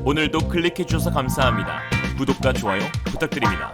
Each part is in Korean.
오늘도 클릭해주셔서 감사합니다. 구독과 좋아요 부탁드립니다.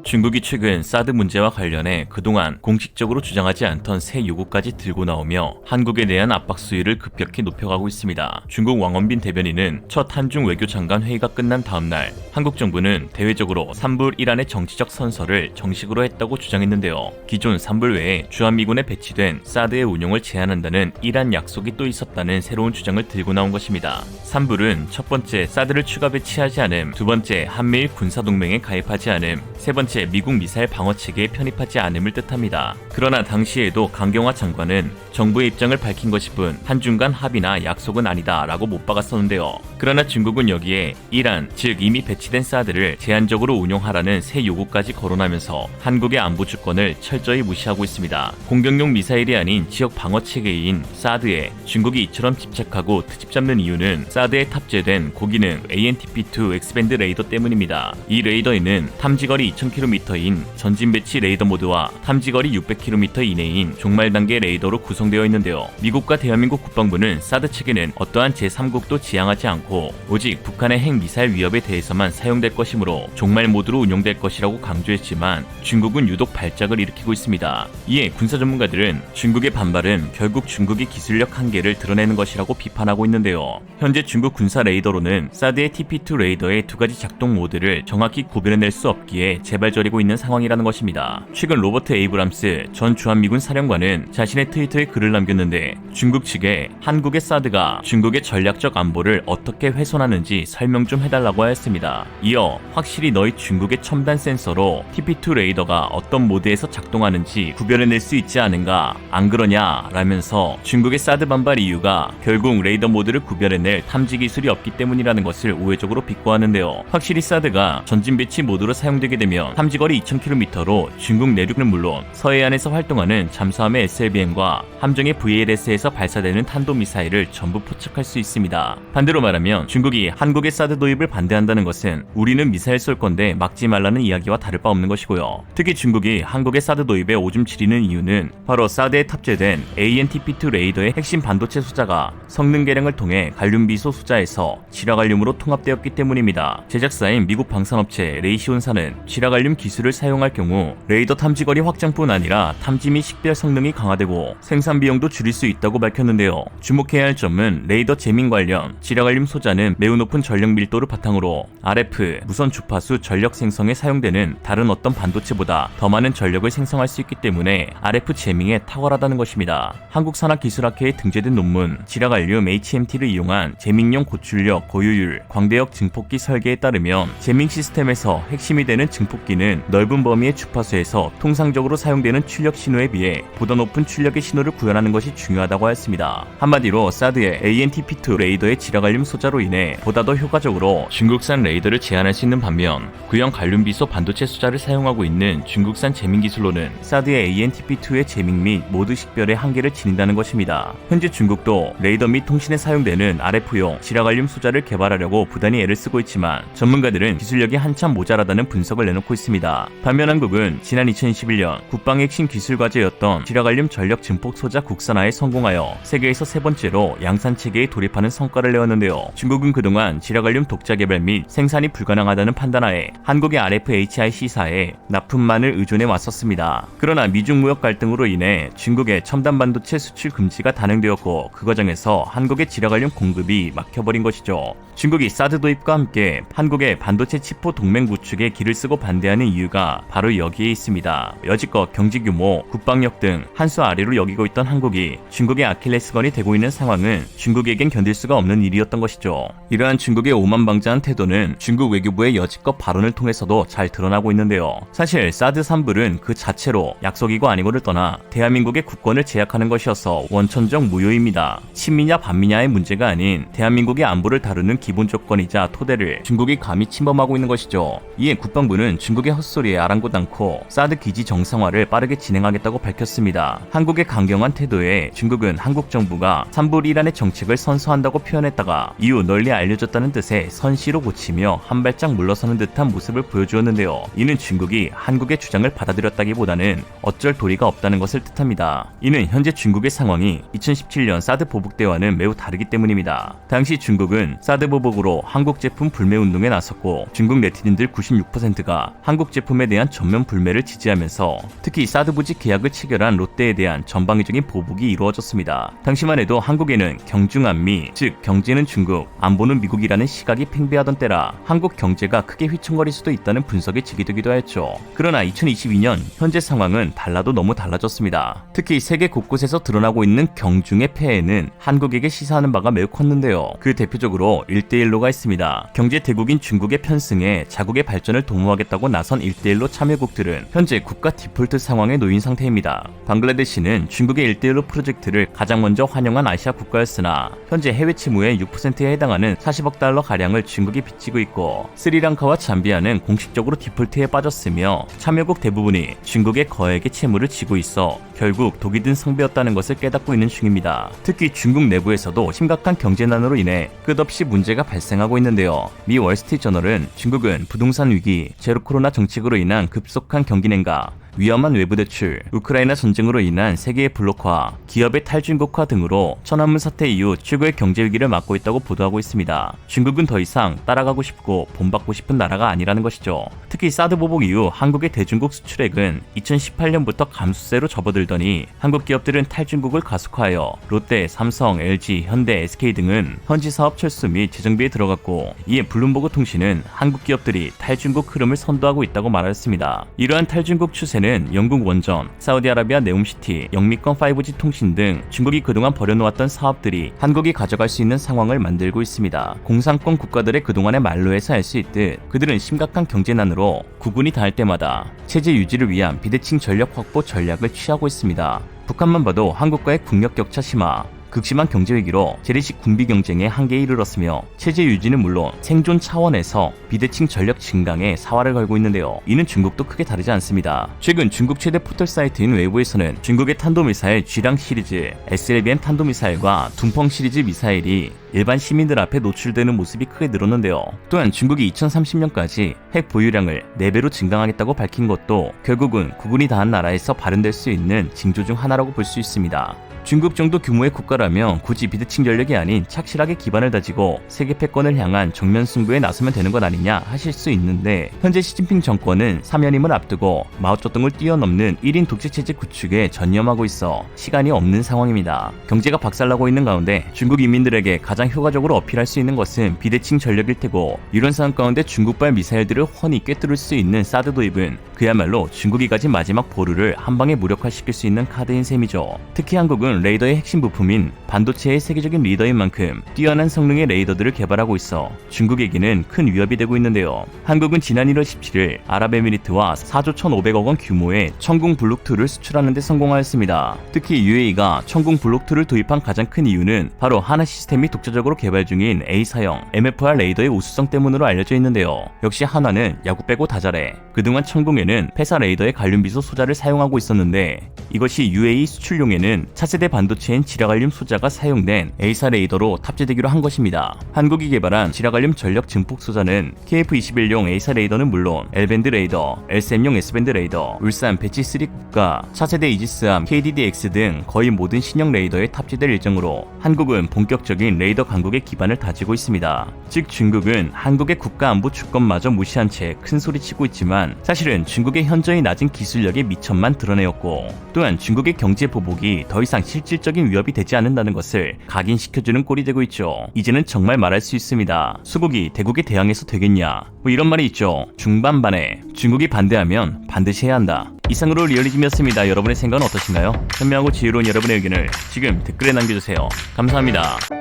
중국이 최근 사드 문제와 관련해 그동안 공식적으로 주장하지 않던 새 요구까지 들고 나오며 한국에 대한 압박 수위를 급격히 높여가고 있습니다. 중국 왕원빈 대변인은 첫 한중 외교장관 회의가 끝난 다음날 한국 정부는 대외적으로 산불 이란의 정치적 선서를 정식으로 했다고 주장했는데요. 기존 산불 외에 주한미군에 배치된 사드의 운용을 제한한다는 이란 약속이 또 있었다는 새로운 주장을 들고 나온 것입니다. 산불은 첫 번째 사드를 추가 배치하지 않음, 두 번째 한미일 군사동맹에 가입하지 않음, 세 번째 미국 미사일 방어 체계에 편입하지 않음을 뜻합니다. 그러나 당시에도 강경화 장관은 정부의 입장을 밝힌 것일 뿐 한중 간 합의나 약속은 아니다 라고 못 박았었는데요. 그러나 중국은 여기에 이란, 즉 이미 배치된 사드를 제한적으로 운용하라는 새 요구까지 거론하면서 한국의 안보 주권을 철저히 무시하고 있습니다. 공격용 미사일이 아닌 지역 방어 체계인 사드에 중국이 이처럼 집착하고 트집 잡는 이유는 사드에 탑재된 고기능 ANTP-2 X밴드 레이더 때문입니다. 이 레이더에는 탐지거리 2000km인 전진 배치 레이더 모드와 탐지거리 600km 이내인 종말 단계 레이더로 구성되어 있는데요. 미국과 대한민국 국방부는 사드 체계는 어떠한 제3국도 지향하지 않고 오직 북한의 핵 미사일 위협에 대해서만 사용될 것이므로 종말 모드로 운용될 것이라고 강조했지만 중국은 유독 발작을 일으키고 있습니다. 이에 군사 전문가들은 중국의 반발은 결국 중국의 기술력 한계를 드러내는 것이라고 비판하고 있는데요. 현재 중국 군사 레이더로는 사드의 TP2 레이더의 두 가지 작동 모드를 정확히 구별해낼 수 없기에 재발저리고 있는 상황이라는 것입니다. 최근 로버트 에이브람스 전 주한미군 사령관은 자신의 트위터에 글을 남겼는데 중국 측에 한국의 사드가 중국의 전략적 안보를 어떻게 훼손하는지 설명 좀 해달라고 하였습니다. 이어 확실히 너희 중국의 첨단 센서로 TP2 레이더가 어떤 모드에서 작동하는지 구별해낼 수 있지 않은가 안 그러냐 라면서 중국의 사드 반발 이유가 결국 레이더 모드를 구별해낼 탐지 기술이 없기 때문이라는 것을 우회적으로 비꼬았는데요. 확실히 사드가 전진 배치 모드로 사용되게 되면 탐지거리 2000km로 중국 내륙은 물론 서해안에서 활동하는 잠수함의 SLBM과 함정의 VLS에서 발사되는 탄도미사일을 전부 포착할 수 있습니다. 반대로 말하면 중국이 한국의 사드 도입을 반대한다는 것은 우리는 미사일 쏠 건데 막지 말라는 이야기와 다를 바 없는 것이고요. 특히 중국이 한국의 사드 도입에 오줌 지리는 이유는 바로 사드에 탑재된 ANTP-2 레이더의 핵심 반도체 수자가 성능 개량을 통해 갈륨비소 수자에서 지라갈륨으로 통합되었기 때문입니다. 제작사인 미국 방산업체 레이시온사는 지라갈륨 기술을 사용할 경우 레이더 탐지거리 확장뿐 아니라 탐지 및 식별 성능이 강화되고 생산 비용도 줄일 수 있다고 밝혔는데요. 주목해야 할 점은 레이더 재밍 관련 지라갈륨 소자는 매우 높은 전력 밀도를 바탕으로 RF 무선 주파수 전력 생성에 사용되는 다른 어떤 반도체보다 더 많은 전력을 생성할 수 있기 때문에 RF 재밍에 탁월하다는 것입니다. 한국산업기술학회에 등재된 논문 지라갈륨 HMT를 이용한 재밍용 고출력 고효율 광대역 증폭기 설계에 따르면 재밍 시스템에서 핵심이 되는 증폭기는 넓은 범위의 주파수에서 통상적으로 사용되는 출력 신호에 비해 보다 높은 출력의 신호를 구현하는 것이 중요하다고 하였습니다. 한마디로 사드의 ANTP-2 레이더의 지라갈륨 소자로 인해 보다 더 효과적으로 중국산 레이더를 제한할 수 있는 반면 구형 갈륨비소 반도체 수자를 사용하고 있는 중국산 재밍 기술로는 사드의 ANTP-2의 재밍 및 모드 식별의 한계를 지닌다는 것입니다. 현재 중국도 레이더 및 통신에 사용되는 RF용 지라갈륨 소자를 개발하려고 부단히 애를 쓰고 있지만 전문가들은 기술력이 한참 모자라다는 분석을 내놓고 있습니다. 반면 한국은 지난 2021년 국방의 핵심 기술 과제였던 지라갈륨 전력 증폭 소자 국산화에 성공하여 세계에서 세 번째로 양산 체계에 돌입하는 성과를 내었는데요. 중국은 그동안 지라갈륨 독자 개발 및 생산이 불가능하다는 판단하에 한국의 RFHIC사에 납품만을 의존해 왔었습니다. 그러나 미중 무역 갈등으로 인해 중국의 첨단 반도체 수출 금지가 단행되었고 그 과정에서 한국의 지라갈륨 공급이 막혀버린 것이죠. 중국이 사드 도입과 함께 한국의 반도체 치포 동맹 구축에 길을 쓰고 반대하는 이유가 바로 여기에 있습니다. 여지껏 경제 규모, 국방력 등 한 수 아래로 여기고 있던 한국이 중국의 아킬레스건이 되고 있는 상황은 중국에겐 견딜 수가 없는 일이었던 것이죠. 이러한 중국의 오만방자한 태도는 중국 외교부의 여지껏 발언을 통해서도 잘 드러나고 있는데요. 사실 사드 산불은 그 자체로 약속이고 아니고를 떠나 대한민국의 국권을 제약하는 것이어서 원천적 무효입니다. 친미냐 반미냐의 문제가 아닌 대한민국의 안보를 다루는 기본 조건이자 토대를 중국이 감히 침범하고 있는 것이죠. 이에 국방부는 중국의 헛소리에 아랑곳 않고 사드 기지 정상화를 빠르게 진행하겠다고 밝혔습니다. 한국의 강경한 태도에 중국은 한국 정부가 삼불이란의 정책을 선서한다고 표현했다가 이후 널리 알려졌다는 뜻의 선시로 고치며 한 발짝 물러서는 듯한 모습을 보여주었는데요. 이는 중국이 한국의 주장을 받아들였다기보다는 어쩔 도리가 없다는 것을 뜻합니다. 이는 현재 중국의 상황이 2017년 사드 보복 때와는 매우 다르기 때문입니다. 당시 중국은 사드 보복으로 한국 제품 불매 운동에 나섰고 중국 네티즌들 96%가 한국 제품에 대한 전면 불매를 지지하면서 특히 사드 부지 계약을 체결한 롯데에 대한 전방위적인 보복이 이루어졌습니다. 당시만 해도 한국에는 경중한미, 즉 경제는 중국, 안보는 미국이라는 시각이 팽배하던 때라 한국 경제가 크게 휘청거릴 수도 있다는 분석이 제기되기도 했죠. 그러나 2022년 현재 상황은 달라도 너무 달라졌습니다. 특히 세계 곳곳에서 드러나고 있는 경중의 폐해는 한국에게 시사하는 바가 매우 컸는데요. 그 대표적으로 1대1로가 있습니다. 경제 대국인 중국의 편승에 자국의 발전을 도모하겠다고 나선 1대1로 참여국들은 현재 국가 디폴트 상황에 놓인 상태입니다. 방글라데시는 중국의 1대1로 프로젝트를 가장 먼저 환영한 아시아 국가였으나 현재 해외 채무의 6%에 해당하는 40억 달러 가량을 중국이 빚지고 있고 스리랑카와 잠비아는 공식적으로 디폴트에 빠졌으며 참여국 대부분이 중국의 거액의 채무를 지고 있어 결국 독이 든 상배였다는 것을 깨닫고 있는 중입니다. 특히 중국 내부에서도 심각한 경제난으로 인해 끝없이 문제가 발생하고 있는데요. 미 월스트리트저널은 중국은 부동산 위기, 제로 코로나 정책으로 인한 급속한 경기 냉각, 위험한 외부 대출, 우크라이나 전쟁으로 인한 세계의 블록화, 기업의 탈중국화 등으로 천안문 사태 이후 최고의 경제 위기를 맞고 있다고 보도하고 있습니다. 중국은 더 이상 따라가고 싶고 본받고 싶은 나라가 아니라는 것이죠. 특히 사드 보복 이후 한국의 대중국 수출액은 2018년부터 감소세로 접어들더니 한국 기업들은 탈중국을 가속화하여 롯데, 삼성, LG, 현대, SK 등은 현지 사업 철수 및 재정비에 들어갔고 이에 블룸버그 통신은 한국 기업들이 탈중국 흐름을 선도하고 있다고 말하였습니다. 이러한 탈중국 추세 는 영국 원전, 사우디아라비아 네옴시티, 영미권 5G 통신 등 중국이 그동안 벌여놓았던 사업들이 한국이 가져갈 수 있는 상황을 만들고 있습니다. 공산권 국가들의 그동안의 말로에서 알 수 있듯 그들은 심각한 경제난으로 국군이 닿을 때마다 체제 유지를 위한 비대칭 전력 확보 전략을 취하고 있습니다. 북한만 봐도 한국과의 국력 격차 심화, 극심한 경제위기로 재래식 군비 경쟁의 한계에 이르렀으며 체제 유지는 물론 생존 차원에서 비대칭 전력 증강에 사활을 걸고 있는데요. 이는 중국도 크게 다르지 않습니다. 최근 중국 최대 포털 사이트인 웨이보에서는 중국의 탄도미사일 쥐랑 시리즈, SLBM 탄도미사일과 둠펑 시리즈 미사일이 일반 시민들 앞에 노출되는 모습이 크게 늘었는데요. 또한 중국이 2030년까지 핵 보유량을 4배로 증강하겠다고 밝힌 것도 결국은 국군이 다한 나라에서 발현될 수 있는 징조 중 하나라고 볼 수 있습니다. 중국 정도 규모의 국가라면 굳이 비대칭 전력이 아닌 착실하게 기반을 다지고 세계 패권을 향한 정면 승부에 나서면 되는 것 아니냐 하실 수 있는데 현재 시진핑 정권은 사면임을 앞두고 마오쩌둥을 뛰어넘는 1인 독재체제 구축에 전념하고 있어 시간이 없는 상황입니다. 경제가 박살나고 있는 가운데 중국 인민들에게 가장 효과적으로 어필할 수 있는 것은 비대칭 전력일 테고 이런 상황 가운데 중국발 미사일들을 훤히 꿰뚫을 수 있는 사드 도입은 그야말로 중국이 가진 마지막 보루를 한방에 무력화시킬 수 있는 카드인 셈이죠. 특히 한국은 레이더의 핵심 부품인 반도체의 세계적인 리더인 만큼 뛰어난 성능의 레이더들을 개발하고 있어 중국에게는 큰 위협이 되고 있는데요. 한국은 지난 1월 17일 아랍에미리트와 4조 1,500억 원 규모의 천궁 블록2를 수출하는 데 성공하였습니다. 특히 UAE가 천궁 블록2를 도입한 가장 큰 이유는 바로 하나 시스템이 독자적으로 개발 중인 A사형 MFR 레이더의 우수성 때문으로 알려져 있는데요. 역시 한화는 야구 빼고 다 잘해. 그동안 천궁에는 폐사 레이더의 갈륨비소 소자를 사용하고 있었는데 이것이 UAE 수출용에는 차세대 반도체인 지라갈륨 소자가 사용된 A사 레이더로 탑재되기로 한 것입니다. 한국이 개발한 지라갈륨 전력 증폭 소자는 KF-21용 A사 레이더는 물론 L밴드 레이더, LSM용 S밴드 레이더, 울산 배치3 국가, 차세대 이지스함 KDDX 등 거의 모든 신형 레이더에 탑재될 예정으로 한국은 본격적인 레이더 강국의 기반을 다지고 있습니다. 즉 중국은 한국의 국가 안보 주권마저 무시한 채 큰 소리치고 있지만 사실은 중국의 현저히 낮은 기술력의 미천만 드러내었고 또한 중국의 경제 보복이 더 이상 실질적인 위협이 되지 않는다는 것을 각인시켜주는 꼴이 되고 있죠. 이제는 정말 말할 수 있습니다. 수국이 대국에 대항해서 되겠냐? 뭐 이런 말이 있죠. 중반반에 중국이 반대하면 반드시 해야 한다. 이상으로 리얼리즘이었습니다. 여러분의 생각은 어떠신가요? 현명하고 지혜로운 여러분의 의견을 지금 댓글에 남겨주세요. 감사합니다.